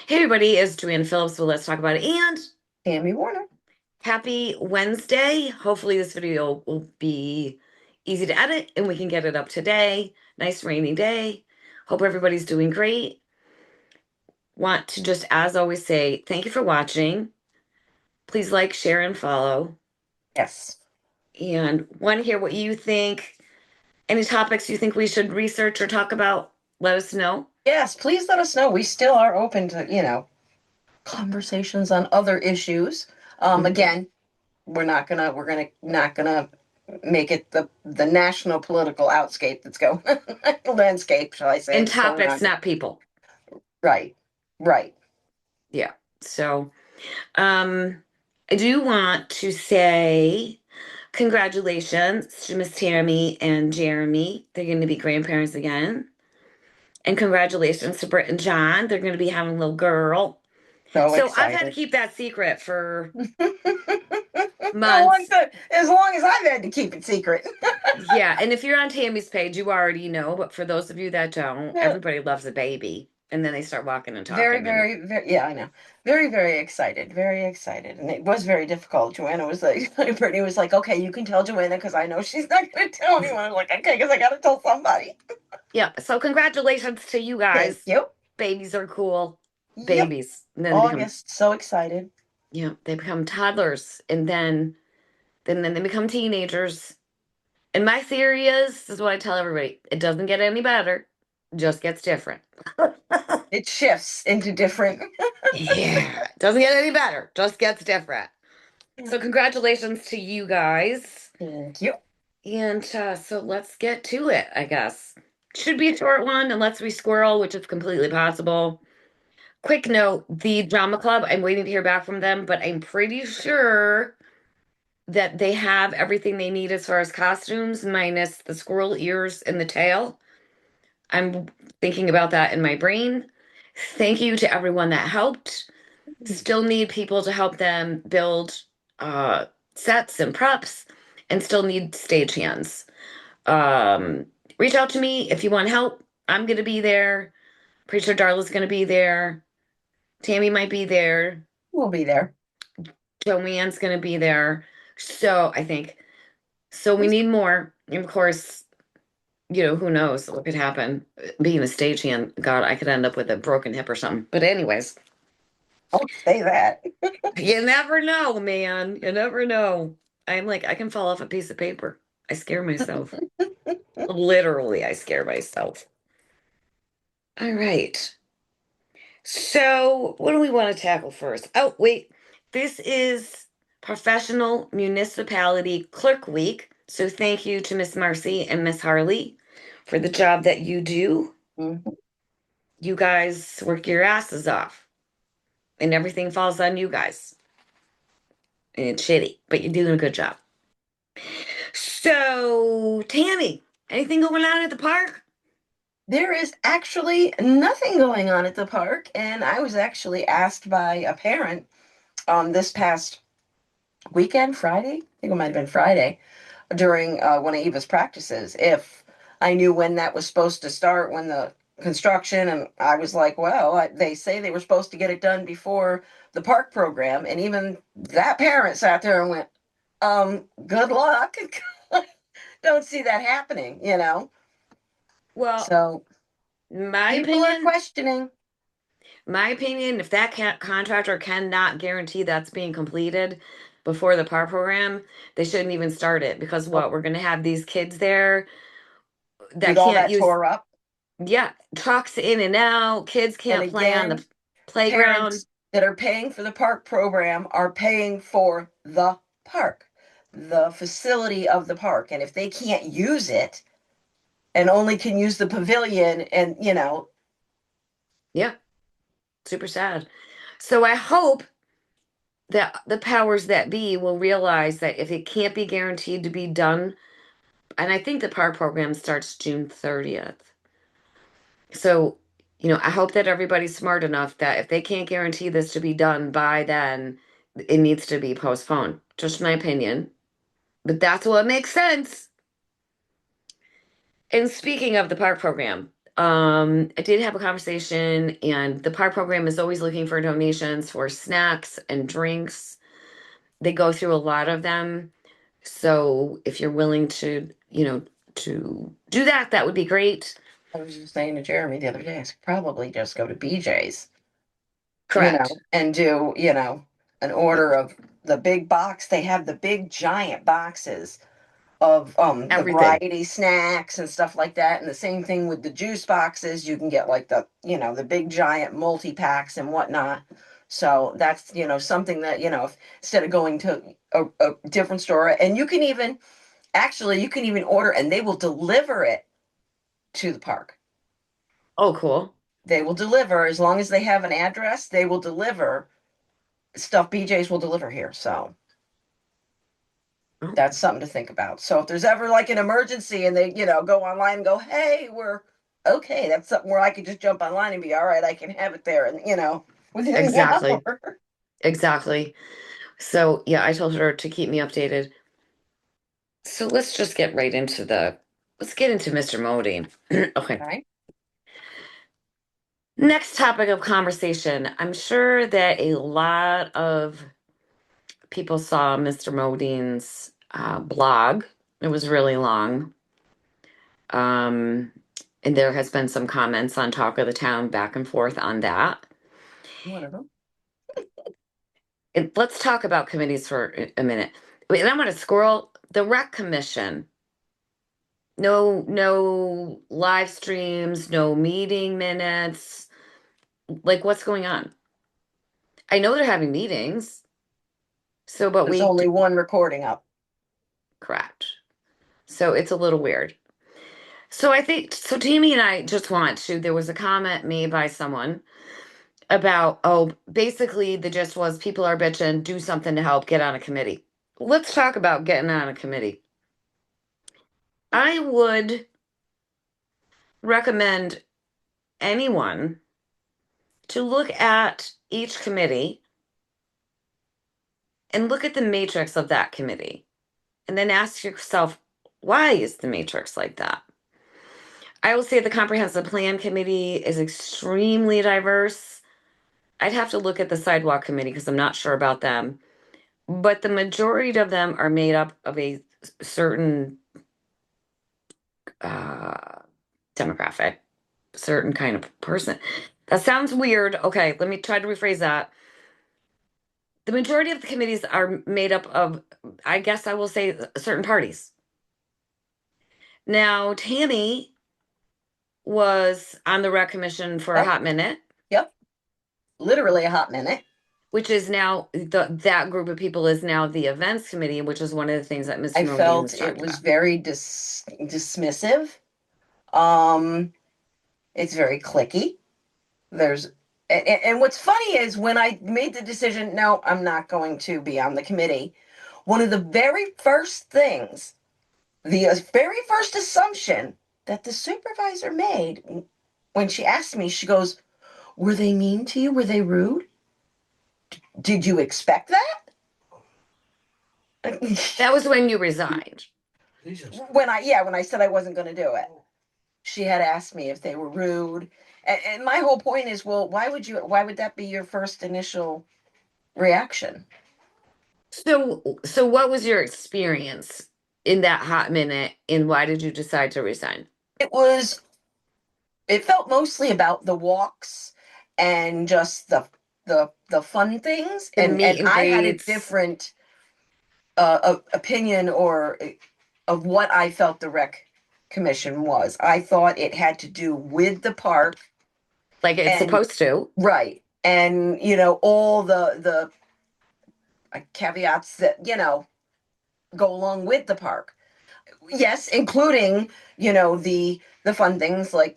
Hey everybody, it's Joanne Phillips, so let's talk about it. And Tammy Warner. happy Wednesday. Hopefully this video will be easy to edit and we can get it up today. Nice rainy day. Hope everybody's doing great. Want to just, as always, say thank you for watching. Please like, share, and follow. Yes. And want to hear what you think. Any topics you think we should research or talk about, let us know. Yes, please let us know. We still are open to, conversations on other issues. Mhm. Again, we're not gonna make it the national political outscape that's going landscape, shall I say, And that's going topics, on. not people. Right. Right. Yeah. So, um, I do want to say congratulations to Miss Tammy and Jeremy. They're going to be grandparents again. And congratulations to Britt and John. They're going to be having a little girl. So So I've had to excited. keep that secret for How long months. as long as I've had to keep it secret. Yeah. And if you're on Tammy's page, you already know. But for those of you that don't, everybody loves a baby. And then they start walking and Very, talking. And very, very, yeah, I know. Very, very excited. Very excited. And it was very difficult. Joanna was like, Brittany was like, okay, you can tell Joanna because I know she's not going to tell anyone. I was like, okay, because I got to tell somebody. yeah. So congratulations to you Thank guys. you. Babies are cool. Yep. Babies. And then they become August. So excited. yeah, they become toddlers and then they become teenagers. And my theory is, this is what I tell everybody, it doesn't get any better, it just gets different. It shifts into different. Yeah, it doesn't get any better, just gets different. So congratulations to you guys. Thank you. And so let's get to it, I guess. Should be a short one unless we squirrel, which is completely possible. Quick note, the drama club, I'm waiting to hear back from them, but I'm pretty sure that they have everything they need as far as costumes, minus the squirrel ears and the tail. I'm thinking about that in my brain. Thank you to everyone that helped. Still need people to help them build uh, sets and props, and still need stagehands. Um, Reach out to me if you want help. I'm going to be there. Pretty sure Darla's going to be there. Tammy might be there. We'll be there. Joanne's going to be there. So I think so. We need more. And of course, who knows what could happen. Being a stagehand, God, I could end up with a broken hip or something. But anyways, Don't say that. you never know, man. You never know. I'm like, I can fall off a piece of paper. I scare myself. Literally, I scare myself. All right. So, what do we want to tackle first? Oh, wait. This is Professional Municipality Clerk Week. So, thank you to Miss Marcy and Miss Harley for the job that you do. Mhm. You guys work your asses off, and everything falls on you guys. And it's shitty, but you're doing a good job. So, Tammy, anything going on at the park? There is actually nothing going on at the park, and I was actually asked by a parent this past weekend, Friday. I think it might have been Friday during one of Eva's practices if I knew when that was supposed to start, when the construction, and I was like, well, they say they were supposed to get it done before the park program, and even that parent sat there and went, good luck. Don't see that happening. Well, So my people are opinion, questioning. if that contractor cannot guarantee that's being completed before the park program, they shouldn't even start it because Oh, what, we're going to have these kids there that with all can't that use, tore up. yeah, trucks in and out, kids And can't play on the again, playground. parents that are paying for the park program are paying for the park, the facility of the park. And if they can't use it and only can use the pavilion, and Yeah, super sad. So I hope that the powers that be will realize that if it can't be guaranteed to be done, and I think the park program starts June 30th. So, I hope that everybody's smart enough that if they can't guarantee this to be done by then, it needs to be postponed. Just my opinion. But that's what makes sense. And speaking of the park program, I did have a conversation, and the park program is always looking for donations for snacks and drinks. They go through a lot of them. So if you're willing to, to do that, that would be great. I was just saying to Jeremy the other day, I should probably just go to BJ's, Correct. and do, an order of the big box. They have the big giant boxes of the Everything. variety snacks and stuff like that. And the same thing with the juice boxes. You can get like the big giant multi packs and whatnot. So that's, something that, if, instead of going to a different store, and you can even order and they will deliver it to the park. Oh, cool. They will deliver as long as they have an address, they will deliver stuff. BJ's will deliver here. So Oh, that's something to think about. So if there's ever like an emergency and they, go online and go, hey, we're okay, that's something where I could just jump online and be all right, I can have it there and, within the exactly. hour. Exactly. So, yeah, I told her to keep me updated. So let's just get right into let's get into Mr. Modine. Okay. Okay. Next topic of conversation. I'm sure that a lot of people saw Mr. Modine's blog. It was really long. Um, and there has been some comments on Talk of the Town back and forth on that. Whatever. And let's talk about committees for a minute. Wait, and I'm going to scroll the rec commission. No, no live streams, no meeting minutes. Like, what's going on? I know they're having meetings. So, but There's we, only one recording up. correct. So it's a little weird. So I think, so Tammy and I just want to, there was a comment made by someone about, oh, basically the gist was people are bitching, do something to help get on a committee. Let's talk about getting on a committee. I would recommend anyone to look at each committee and look at the matrix of that committee and then ask yourself, why is the matrix like that? I will say the comprehensive plan committee is extremely diverse. I'd have to look at the sidewalk committee because I'm not sure about them. But the majority of them are made up of a certain uh, demographic, certain kind of person. That sounds weird. Okay, let me try to rephrase that. The majority of the committees are made up of, I guess I will say, certain parties. Now, Tammy was on the rec commission for a Yep. hot minute, Yep. Literally a hot minute. which is now that group of people is now the events committee, which is one of the things that Mr. I Modine felt was it talking was about. very dismissive. Um, it's very clicky. There's and what's funny is when I made the decision, no, I'm not going to be on the committee. One of the very first things, the very first assumption that the supervisor made when she asked me, she goes, "Were they mean to you? Were they rude? Did you expect that?" That was when you resigned. When I said I wasn't going to do it, she had asked me if they were rude, and my whole point is, well, why would that be your first initial reaction? So what was your experience in that hot minute, and why did you decide to resign? It was it felt mostly about the walks and just the fun things, The and meet and I had a greets, different opinion or of what I felt the rec commission was. I thought it had to do with the park, like it's and supposed to. right, and all the caveats that go along with the park. Yes, including the fun things like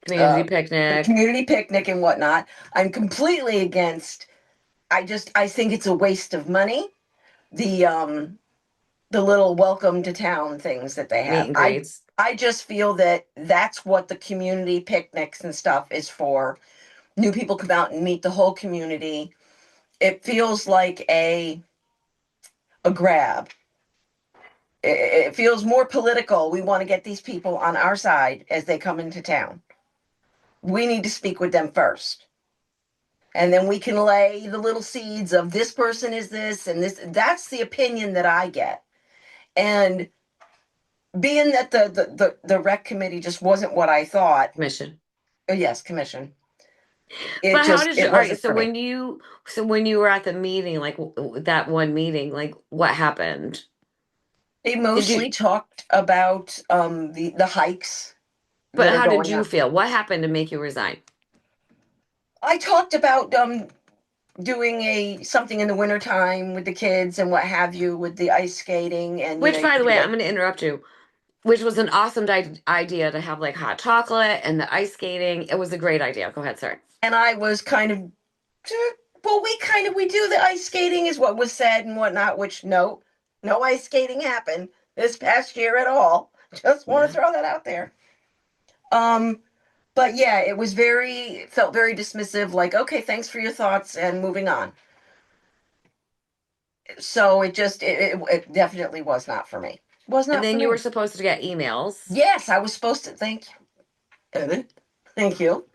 Community uh, the picnic, community picnic and whatnot. I'm completely against. I think it's a waste of money. The little welcome to town things that they meet have. and I greets. I just feel that that's what the community picnics and stuff is for. New people come out and meet the whole community. It feels like a grab. It feels more political. We want to get these people on our side as they come into town. We need to speak with them first. And then we can lay the little seeds of this person is this and this. That's the opinion that I get. And being that the rec committee just wasn't what I thought. Commission. Oh, yes, commission. But how did you, It all right, wasn't so for me. when you were at the meeting, like that one meeting, like what happened? They Did you, mostly talked about the hikes but that are how did going you on. feel? What happened to make you resign? I talked about doing a something in the wintertime with the kids and what have you with the ice skating and Which, you by the do way, I'm like going to interrupt you, which was an awesome idea to have like hot chocolate and the ice skating. It was a great idea. Go ahead, sorry. and I was kind of well we do the ice skating is what was said and whatnot, which no ice skating happened this past year at all. Just want to Yeah. throw that out there. Um but yeah, it was very felt very dismissive, like, okay, thanks for your thoughts and moving on. So it definitely was not for me. Was And not for then you were me. supposed to get emails. Yes, I was supposed to. Thank you, Evan. Thank you.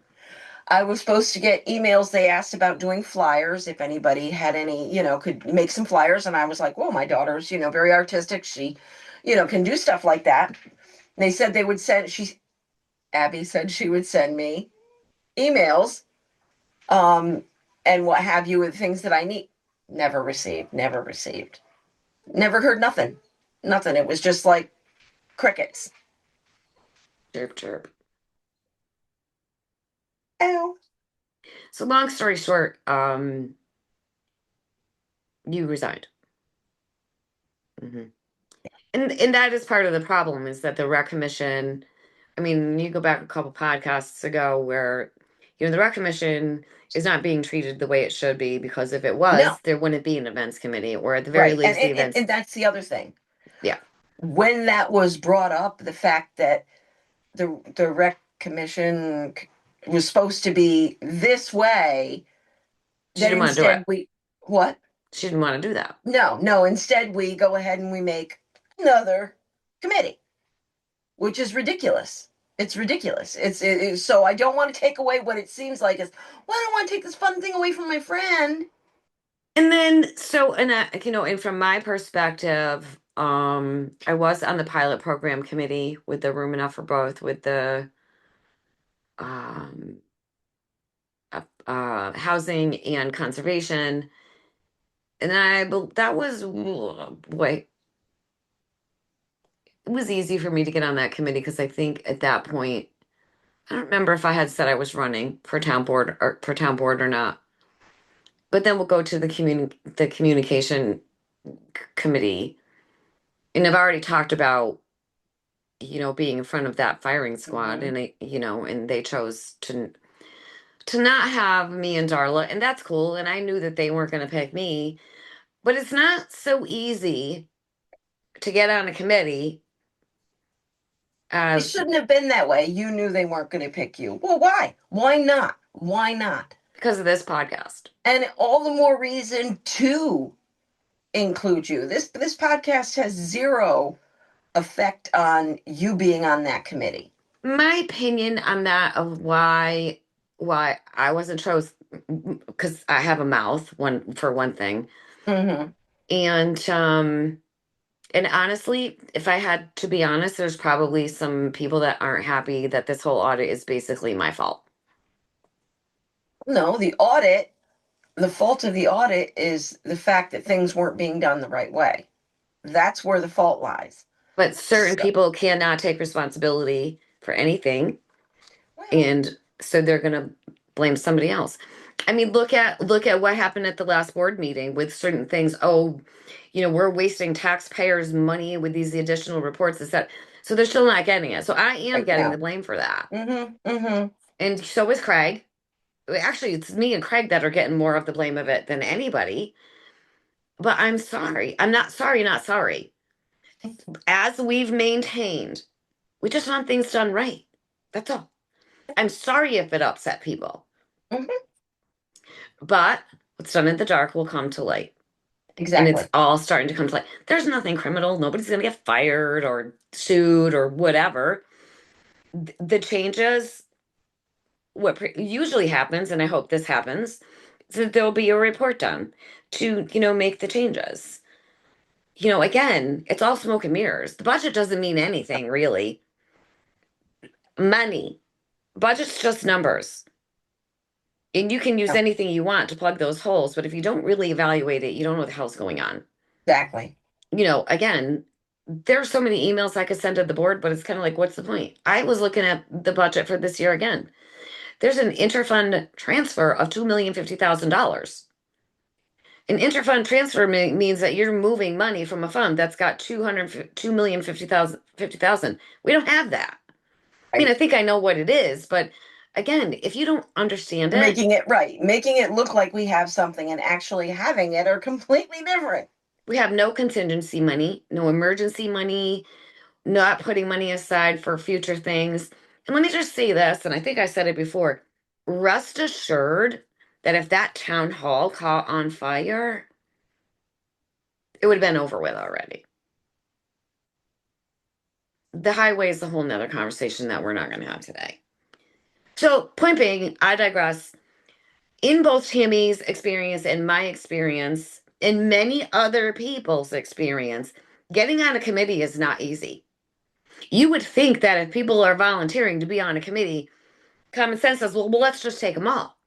I was supposed to get emails. They asked about doing flyers, if anybody had any, could make some flyers. And I was like, well, my daughter's, very artistic. She, can do stuff like that. And they said they would send, Abby said she would send me emails, um, and what have you with things that I need. Never received, never received. Never heard nothing. Nothing. It was just like crickets. Chirp, chirp. Ow. So long story short, you resigned. Hmm. And that is part of the problem is that the rec commission, I mean, you go back a couple podcasts ago where, the rec commission is not being treated the way it should be because if it No. was, there wouldn't be an events committee, or at the very Right. And, least, the and, and events. and that's the other thing. Yeah. When that was brought up, the fact that the rec commission was supposed to be this way, She then didn't want to do it. instead we what? She didn't want to do that. No, no, instead we go ahead and we make another committee, which is ridiculous. It's ridiculous. So I don't want to take away what it seems like is, well, I don't want to take this fun thing away from my friend. And then, so, and from my perspective, I was on the pilot program committee with the Room Enough for Both, with the um, housing and conservation. And that was, boy, it was easy for me to get on that committee because I think at that point, I don't remember if I had said I was running for town board or not. But then we'll go to the communication committee, and I've already talked about being in front of that firing squad, Mm-hmm. and and they chose to not have me and Darla, and that's cool. And I knew that they weren't going to pick me, but it's not so easy to get on a committee It as shouldn't have been that way. You knew they weren't going to pick you. Well, why? Why not? Why not? because of this podcast. And all the more reason to include you. This podcast has zero effect on you being on that committee. My opinion on that of why I wasn't chose because I have a mouth one for one thing, Mm-hmm. and and honestly, if I had to be honest, there's probably some people that aren't happy that this whole audit is basically my fault. No, the fault of the audit is the fact that things weren't being done the right way. That's where the fault lies. But certain So, people cannot take responsibility for anything, well, and so they're going to blame somebody else. I mean, look at what happened at the last board meeting with certain things. Oh, we're wasting taxpayers' money with these additional reports. Is that so? They're still not getting it. So I am right getting the now. blame for that, Mm-hmm. Mm-hmm. and so is Craig. Actually, it's me and Craig that are getting more of the blame of it than anybody. But I'm sorry. I'm not sorry, not sorry. As we've maintained, we just want things done right. That's all. I'm sorry if it upset people, Mm-hmm. but what's done in the dark will come to light. And it's Exactly. all starting to come to light. There's nothing criminal. Nobody's going to get fired or sued or whatever. The changes, usually happens, and I hope this happens, is that there'll be a report done to, make the changes. Again, it's all smoke and mirrors. The budget doesn't mean anything, really. Money. Budget's just numbers. And you can use No, anything you want to plug those holes, but if you don't really evaluate it, you don't know what the hell's going on. exactly. Again, there's so many emails I could send to the board, but it's kind of like, what's the point? I was looking at the budget for this year again. There's an interfund transfer of $2,050,000. An interfund transfer means that you're moving money from a fund that's got 2,050,000. We don't have that. I mean, I Right. think I know what it is, but again, if you don't understand it, Making it right, making it look like we have something and actually having it are completely different. we have no contingency money, no emergency money, not putting money aside for future things. And let me just say this, and I think I said it before, rest assured that if that town hall caught on fire, it would have been over with already. The highway is a whole nother conversation that we're not going to have today. So, point being, I digress. In both Tammy's experience and my experience, and many other people's experience, getting on a committee is not easy. You would think that if people are volunteering to be on a committee, common sense says, well, let's just take them all.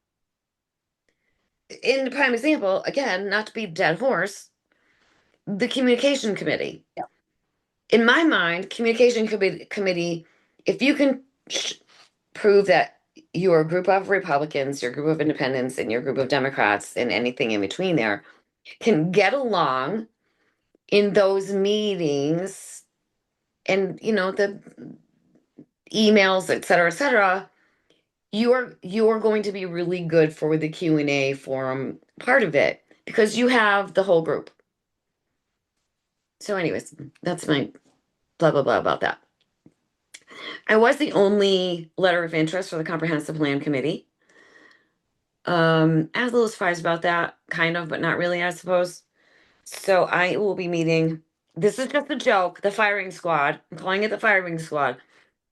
In the prime example, again, not to be dead horse, the communication committee. Yeah. In my mind, committee, if you can prove that your group of Republicans, your group of independents, and your group of Democrats, and anything in between there can get along in those meetings and the emails, et cetera, you're going to be really good for the Q&A forum part of it because you have the whole group. So anyways, that's my blah blah blah about that. I was the only letter of interest for the comprehensive plan committee. I was a little surprised about that, kind of, but not really, I suppose. So I will be meeting. This is just a joke, the firing squad. I'm calling it the firing squad.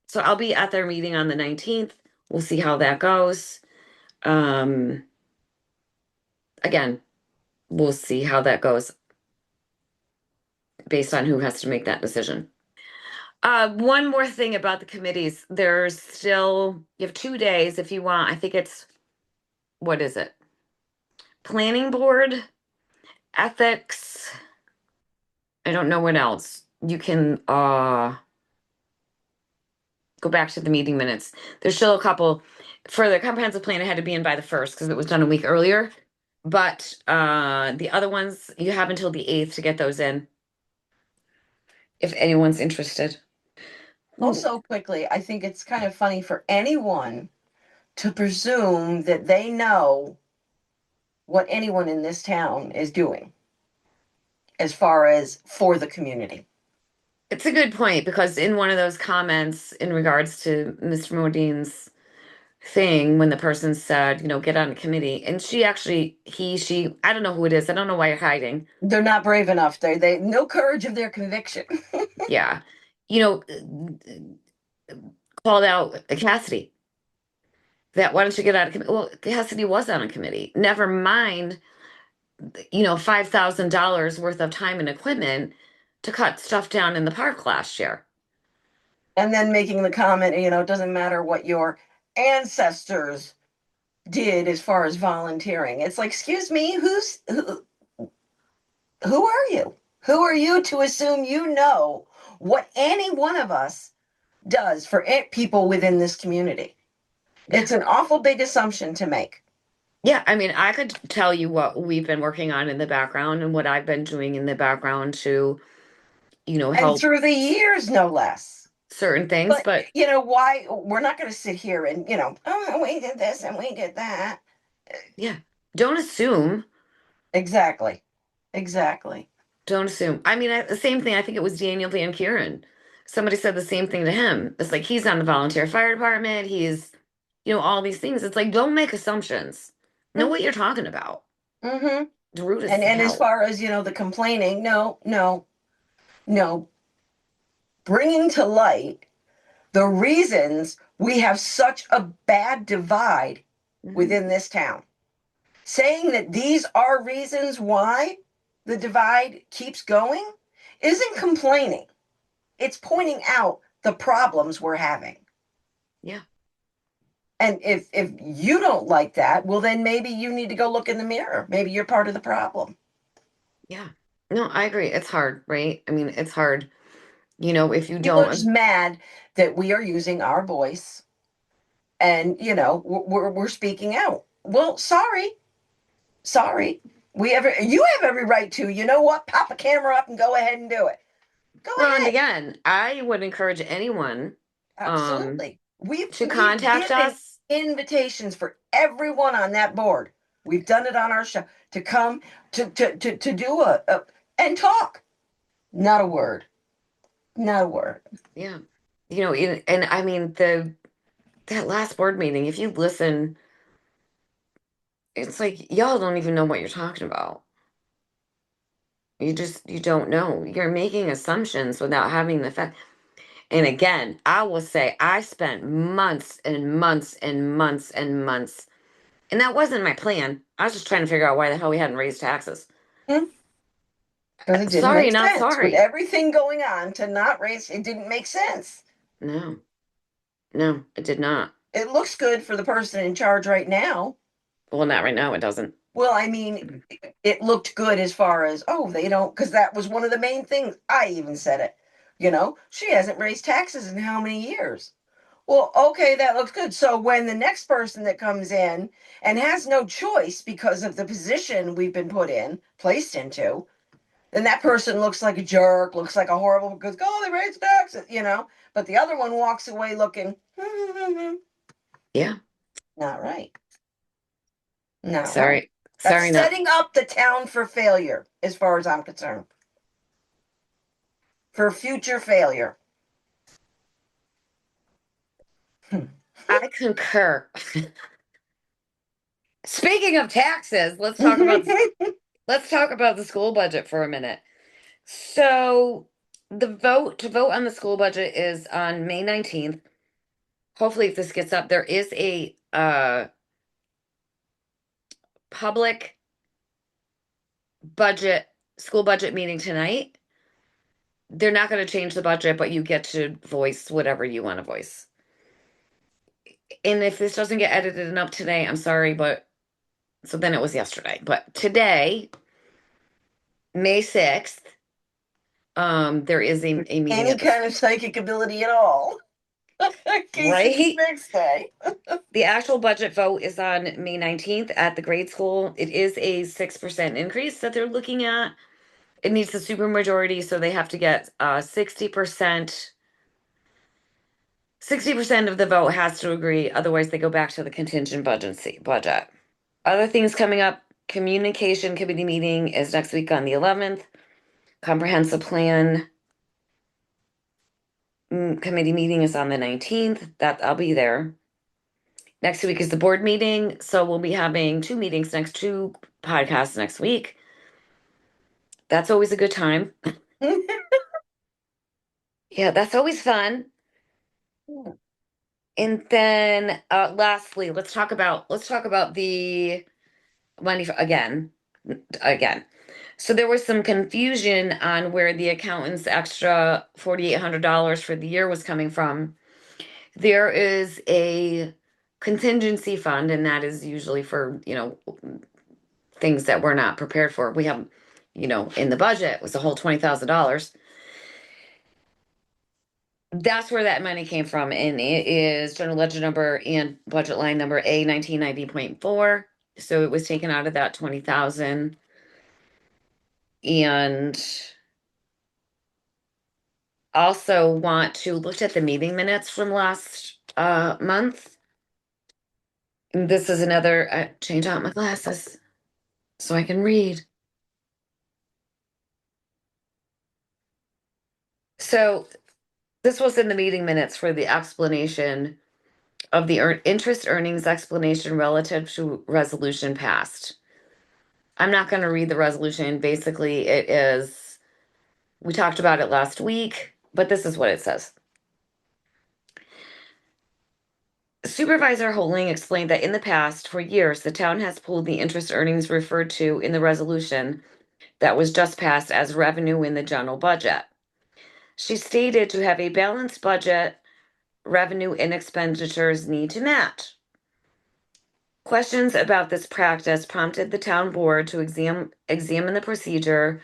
So I'll be at their meeting on the 19th. We'll see how that goes. Um, Again, we'll see how that goes based on who has to make that decision. One more thing about the committees. There's still, you have 2 days if you want. I think it's, what is it? Planning board, ethics. I don't know what else. You can go back to the meeting minutes. There's still a couple for the comprehensive plan. It had to be in by the first because it was done a week earlier. But the other ones, you have until the 8th to get those in if anyone's interested. Ooh. Also, quickly, I think it's kind of funny for anyone to presume that they know what anyone in this town is doing as far as for the community. It's a good point because in one of those comments in regards to Mr. Modine's thing, when the person said, get on a committee, and she actually, she, I don't know who it is. I don't know why you're hiding. They're not brave enough. They no courage of their conviction. Yeah. You know, called out Cassidy that why don't you get on a committee? Well, Cassidy was on a committee. Never mind, $5,000 worth of time and equipment to cut stuff down in the park last year. And then making the comment, it doesn't matter what your ancestors did as far as volunteering. It's like, excuse me, who are you? Who are you to assume you know what any one of us does for people within this community? Yeah. It's an awful big assumption to make. Yeah, I mean, I could tell you what we've been working on in the background and what I've been doing in the background to, And help through the years, no less. certain things, But, but why we're not going to sit here and, oh, we did this and we did that. yeah, don't assume. Exactly. Exactly. Don't assume. I mean, the same thing. I think it was Daniel Van Kuren. Somebody said the same thing to him. It's like he's on the volunteer fire department. He's, all these things. It's like don't make assumptions. Know what you're talking about. Mm-hmm. rude as And as hell. far as, the complaining, no, no, no. Bringing to light the reasons we have such a bad divide Mhm. within this town. Saying that these are reasons why the divide keeps going isn't complaining. It's pointing out the problems we're having. Yeah, And if you don't like that, well then maybe you need to go look in the mirror. Maybe you're part of the problem. yeah. No, I agree. It's hard, right? I mean, it's hard. If you People are just don't, mad that we are using our voice and we're speaking out. Well, sorry, sorry. You have every right to. You know what? Pop a camera up and go ahead and do it. Go well, and ahead. again, I would encourage anyone um Absolutely. We've to we've contact given us. invitations for everyone on that board. We've done it on our show to come to do a and talk. Not a word. Not a word. Yeah. And I mean that last board meeting, if you listen, it's like y'all don't even know what you're talking about. You don't know. You're making assumptions without having the fact. And again, I will say I spent months and months and months and months, and that wasn't my plan. I was just trying to figure out why the hell we hadn't raised taxes. Because it didn't Sorry, make not sense. With sorry. everything going on to not raise, it didn't make sense. No, no, it did not. It looks good for the person in charge right now. Well, not right now, it doesn't. Well, I mean, it looked good as far as, oh, they don't, because that was one of the main things. I even said it. She hasn't raised taxes in how many years? Well, okay, that looks good. So when the next person that comes in and has no choice because of the position we've been placed into, then that person looks like a jerk, looks like a horrible, because, oh, they raised taxes. But the other one walks away looking, Yeah, not right. Not right. sorry. That's Sorry, not. setting up the town for failure, as far as I'm concerned, for future failure. I concur. Speaking of taxes, let's talk about the school budget for a minute. So the vote to vote on the school budget is on May 19th. Hopefully, if this gets up, there is a public budget school budget meeting tonight. They're not going to change the budget, but you get to voice whatever you want to voice. And if this doesn't get edited and up today, I'm sorry, but so then it was yesterday. But today, May 6th, there is a meeting Any at the kind of psychic ability at all. Casey's right. next day. The actual budget vote is on May 19th at the grade school. It is a 6% increase that they're looking at. It needs the supermajority, so they have to get 60%. 60% of the vote has to agree, otherwise they go back to the contingent budget. Other things coming up, communication committee meeting is next week on the 11th. Comprehensive plan committee meeting is on the 19th. That I'll be there. Next week is the board meeting, so we'll be having two podcasts next week. That's always a good time. Yeah, that's always fun. And then lastly, let's talk about the money again. So there was some confusion on where the accountant's extra $4,800 for the year was coming from. There is a contingency fund, and that is usually for, things that we're not prepared for. We have, in the budget was a whole $20,000. That's where that money came from, and it is general ledger number and budget line number A 1990.4. So it was taken out of that 20,000. And also want to look at the meeting minutes from last month. And this is another change out my glasses so I can read. So this was in the meeting minutes for the explanation of the interest earnings explanation relative to resolution passed. I'm not going to read the resolution. Basically, it is, we talked about it last week, but this is what it says. Supervisor Holding explained that in the past, for years, the town has pulled the interest earnings referred to in the resolution that was just passed as revenue in the general budget. She stated to have a balanced budget, revenue and expenditures need to match. Questions about this practice prompted the town board to examine the procedure,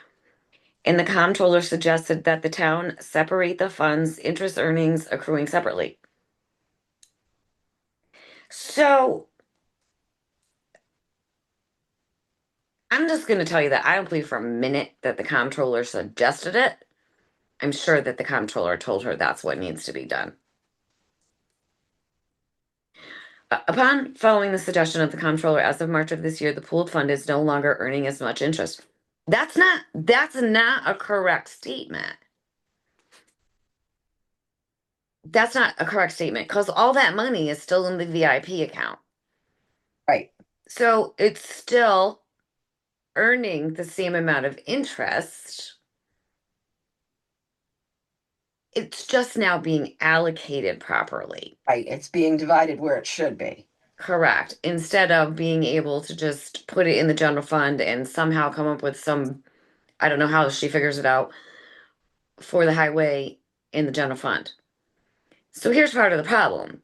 and the comptroller suggested that the town separate the funds interest earnings accruing separately. So I'm just going to tell you that I don't believe for a minute that the comptroller suggested it. I'm sure that the comptroller told her that's what needs to be done. Upon following the suggestion of the comptroller, as of March of this year, the pooled fund is no longer earning as much interest. That's not a correct statement. That's not a correct statement because all that money is still in the VIP account. Right. So it's still earning the same amount of interest. It's just now being allocated properly. Right. It's being divided where it should be. Correct. Instead of being able to just put it in the general fund and somehow come up with some, I don't know how she figures it out, for the highway in the general fund. So here's part of the problem.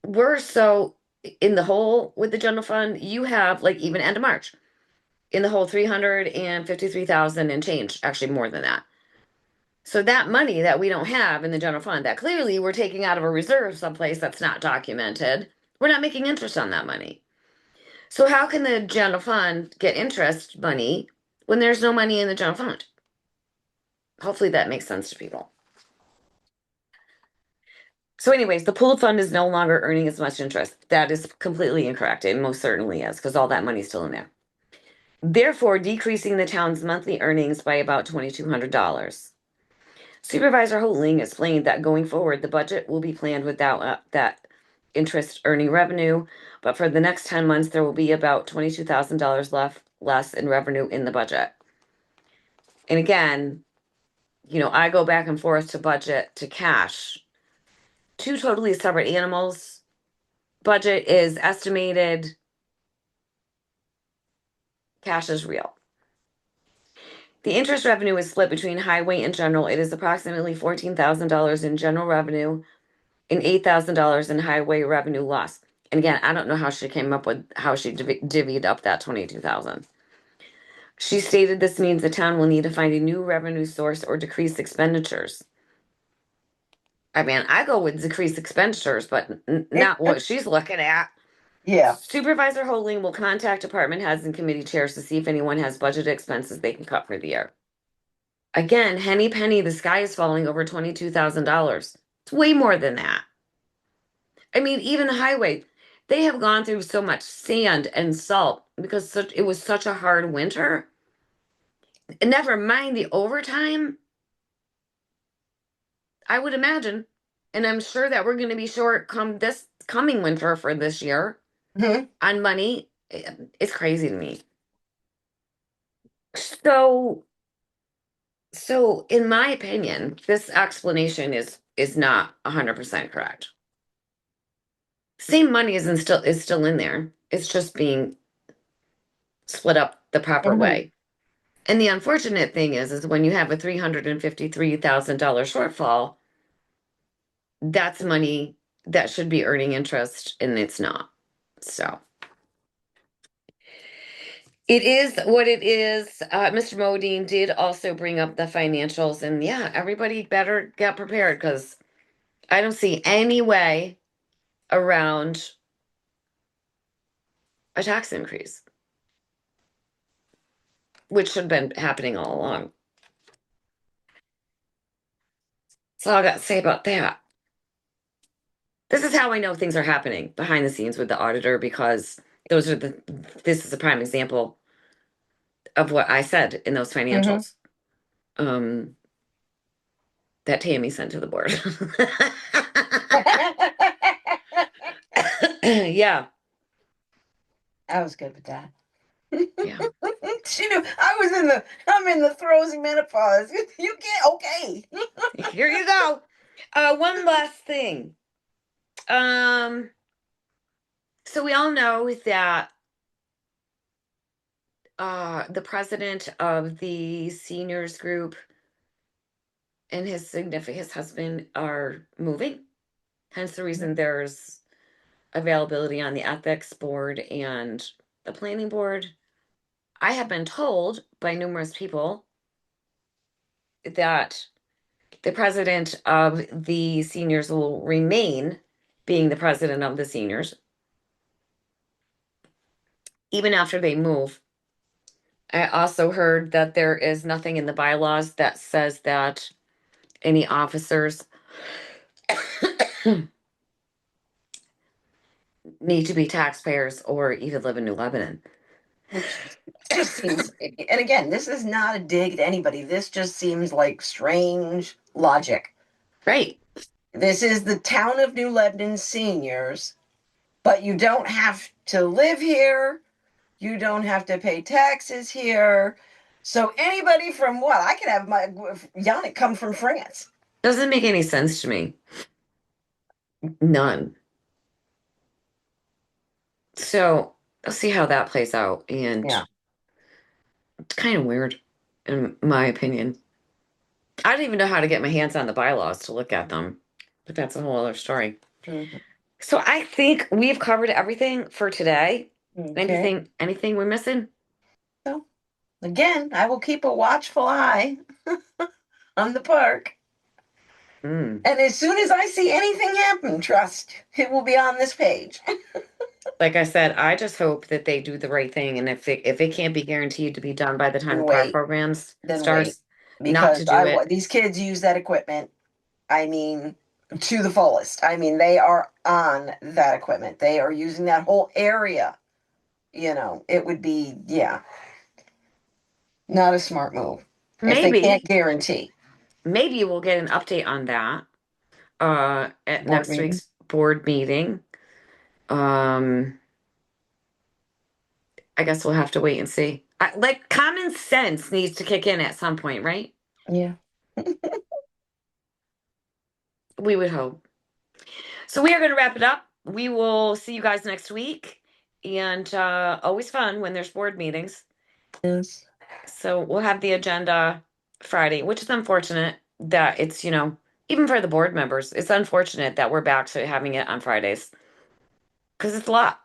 We're so in the hole with the general fund. You have, like, even end of March, in the hole 353,000 and change, actually more than that. So that money that we don't have in the general fund, that clearly we're taking out of a reserve someplace that's not documented, we're not making interest on that money. So how can the general fund get interest money when there's no money in the general fund? Hopefully that makes sense to people. So, anyways, the pooled fund is no longer earning as much interest. That is completely incorrect. It most certainly is, because all that money's still in there. Therefore, decreasing the town's monthly earnings by about $2,200. Supervisor Holding explained that going forward, the budget will be planned without that interest earning revenue, but for the next 10 months, there will be about $22,000 less in revenue in the budget. And again, I go back and forth to budget to cash. Two totally separate animals. Budget is estimated, cash is real. The interest revenue is split between highway and general. It is approximately $14,000 in general revenue and $8,000 in highway revenue loss. And again, I don't know how she came up with how she divvied up that 22,000. She stated this means the town will need to find a new revenue source or decrease expenditures. I mean, I go with decreased expenditures, but not what she's looking at. Yeah. Supervisor Holding will contact department heads and committee chairs to see if anyone has budget expenses they can cut for the year. Again, henny penny, the sky is falling over $22,000. It's way more than that. I mean, even the highway, they have gone through so much sand and salt because it was such a hard winter. And never mind the overtime, I would imagine. And I'm sure that we're going to be short come this coming winter for this year Hmm. on money. It's crazy to me. So, so in my opinion, this explanation is not 100% correct. Same money is still in there. It's just being split up the proper Hmm. way. And the unfortunate thing is when you have a $353,000 shortfall, that's money that should be earning interest and it's not. So it is what it is. Mr. Modine did also bring up the financials, and yeah, everybody better get prepared because I don't see any way around a tax increase, which should have been happening all along. That's all I got to say about that. This is how I know things are happening behind the scenes with the auditor because this is a prime example of what I said in those Hmm. financials um, that Tammy sent to the board. Yeah. I was good with that. Yeah. She knew I'm in the throes of menopause. You can't, okay. Here you go. One last thing. Um, so we all know that the president of the seniors group and his husband are moving. Hence the reason there's availability on the ethics board and the planning board. I have been told by numerous people that the president of the seniors will remain being the president of the seniors even after they move. I also heard that there is nothing in the bylaws that says that any officers need to be taxpayers or even live in New Lebanon. Which just seems, and again, this is not a dig at anybody. This just seems like strange logic. Right. This is the town of New Lebanon seniors, but you don't have to live here. You don't have to pay taxes here. So anybody from what? I could have my Yannick come from France. Doesn't make any sense to me. None. So I'll see how that plays out. And Yeah. it's kind of weird, in my opinion. I don't even know how to get my hands on the bylaws to look at them, but that's a whole other story. Mhm. So I think we've covered everything for today. Okay. Anything we're missing? So again, I will keep a watchful eye on the park. Mm. And as soon as I see anything happen, trust, it will be on this page. Like I said, I just hope that they do the right thing, and if it can't be guaranteed to be done by the time Then the park wait, programs then wait. starts, not Because to do it. these kids use that equipment, I mean, to the fullest. I mean, they are on that equipment. They are using that whole area. It would be, yeah, not a smart move if they can't Maybe, guarantee maybe we'll get an update on that at board next meeting. week's board meeting. Um, I guess we'll have to wait and see. Like common sense needs to kick in at some point, right? Yeah. We would hope. So we are going to wrap it up. We will see you guys next week. And always fun when there's board meetings. Yes. So we'll have the agenda Friday, which is unfortunate that it's, even for the board members, it's unfortunate that we're back to having it on Fridays because it's a lot.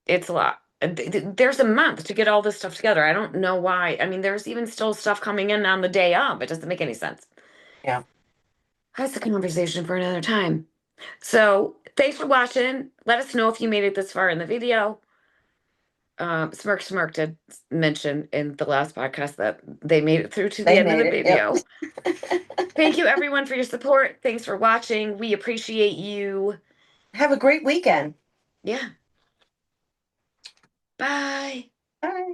It's a lot. There's a month to get all this stuff together. I don't know why. I mean, there's even still stuff coming in on the day of. It doesn't make any sense. Yeah. That's a conversation for another time. So thanks for watching. Let us know if you made it this far in the video. Smirk did mention in the last podcast that they made it through to the They end of the made it. Yep. video. Thank you everyone for your support. Thanks for watching. We appreciate you. Have a great weekend. Yeah. Bye. Bye.